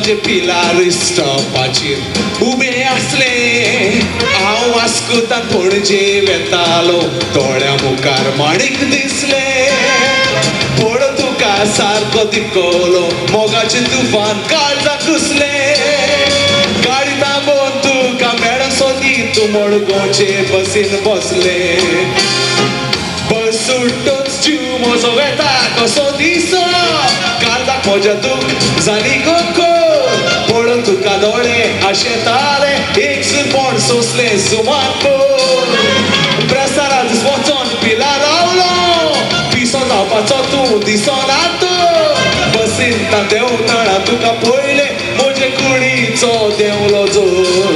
माझे पिलार स्टॉपाचेर उबे आसले हांव वास्कोतान पणजे वेतालो दोळ्या मुखार माणिक दिसले पड तुका सारको दिपकलो मोगाचे तुफान काळजाक घुसले गाडी थांबोवन तुका मेळो सोदी तूं मडगांवचे बसीन बसले बस सुट्टूच जीव म्हजो वेता कसो दिसो काळजाक म्हज्या दूख जाली गोकोर पळोवन तुका दोळे आशेताले एक सुरपण सोंसले सुमार प्रेसारा दीस वचोन पिलार रावलो पिसो जावपाचो तूं दिसना तो बसीन ता देंवतणा तुका पळयले म्हजे कुडीचो देंवलो जोर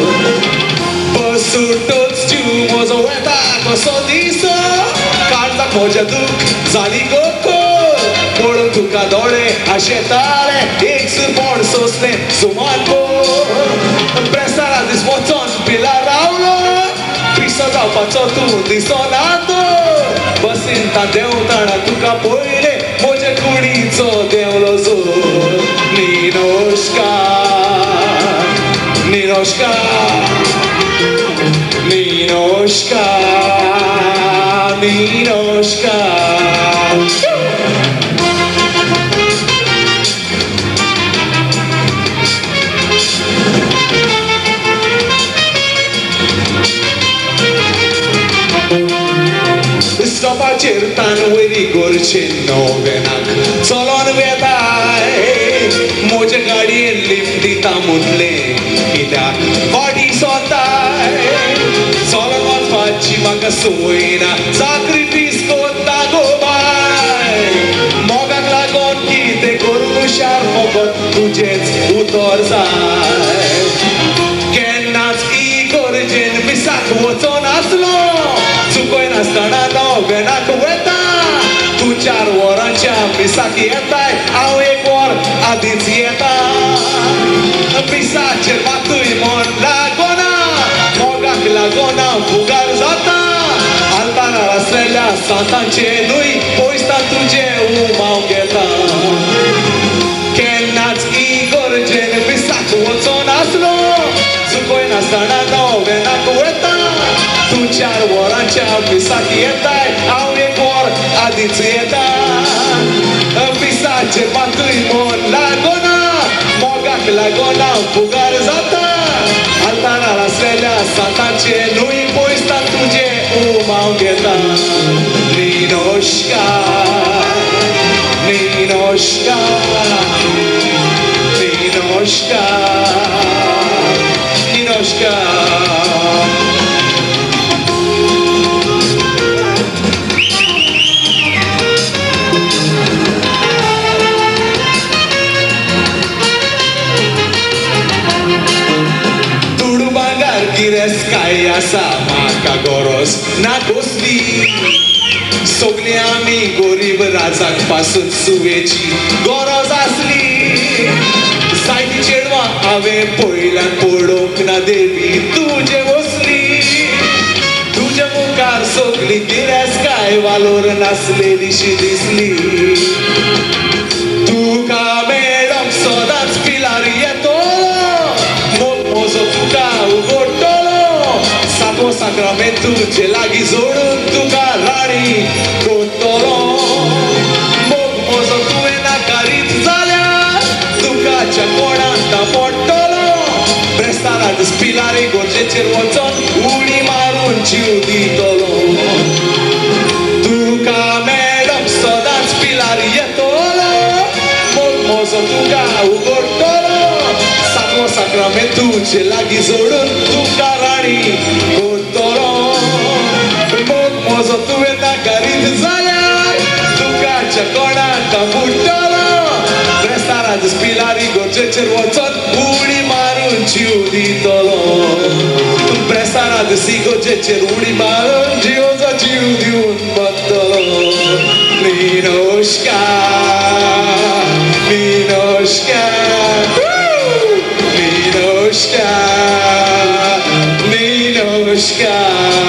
बस सुट्टूच जीव म्हजो वेता कसो दिसो काळजाक म्हज्या दूख जाली गोकोर पळोवन तुका दोळे आशेताले एक सुरपण सोंसले सुमार प्रेसारा दीस वचोन पिलार रावलो पिसो जावपाचो तूं दिसना तो बसीन ता देंवतणा तुका पळयले म्हजे कुडीचो देंवलो जोर निनोश्कार निनोश्कार निनोश्कार निनोश्कार स्टॉपाचेर तान वयरी गोरचे नोवेनाक चलोन वेताय म्हजे गाडयेन लिफ्ट दिता म्हणले कित्याक गाडी सोताय चलोन वचपाची म्हाका संवय ना साक्रिफीस कोत्ता गो बाय मोगाक लागोन कितें करूं हुशार फकत तुजेच उतर जाय केन्नाच इगोर्जेन मिसाक वचोन आसलो चुकोय नासतना नोवेनाक वेता तूं 4 वरांच्या मिसाक येताय हांव 1 वर आदींच येता मिसाचेर मातूय मन लागोना मोगाक लागोना फुगार जाता आल्तानार आसलेल्या सांतांचे न्हूय पयसता तुजें उमाव घेता केन्नाच इगोर्जेन मिसाक वचोन आसलो चुकोय नासतना नोवेनाक वेता तूं 4 वरांच्या मिसाक येताय हांव 1 वर आदींच येता मिसाचेर मातूय मन लागोना मोगाक लागोना फुगार जाता आल्तानार आसलेल्या सांतांचे न्हूय पयसता तुजें उमाव घेता निनोश्कार निनोश्कार निनोश्कार निनोश्कार काय आसा म्हाका गरज ना कसली सगळीं आमी गरीब राजाक पासून सुवेची गरज आसली जायतीं चेडवां हांवें पळयल्यान पळोवंक ना देवी तुजे वसली तुजे मुखार सगळीं गिरेस्काय वालोर नासलेलीशी दिसली तुका मेळोंक सदांच पिलार येतो म्हजो तुका उगडटलो सातो साक्रामेंतू तुजे लागीं जोडून तुका राणी कोत्तलो मोग म्हजो तुवें नाकारीत जाल्यार तुकाच्या कोणाक पडटलो प्रेस्तारा दीस पिलारी गोरजेचेर वचोन उडी मारून जीव दितलो तुका मेळोंक सदांच पिलार येतलो मोग म्हजो तुका उगडटलो सातो साक्रामेंतू तुजे लागीं जोडून तुका राणी कोत्तलो मोग म्हजो तुवें नाकारीत जाल्यार तुकाच्या कोणाक बुडटलो प्रेस्तारा दीस पिलारी गोरजेचेर वचोन उडी मारून जीव दितलो प्रेस्तारा दीस गोरजेचेर उडी मारून जीवचो जीव दिवन बगतलो निनोश्कार निनोश्कार निनोश्कार निनोश्कार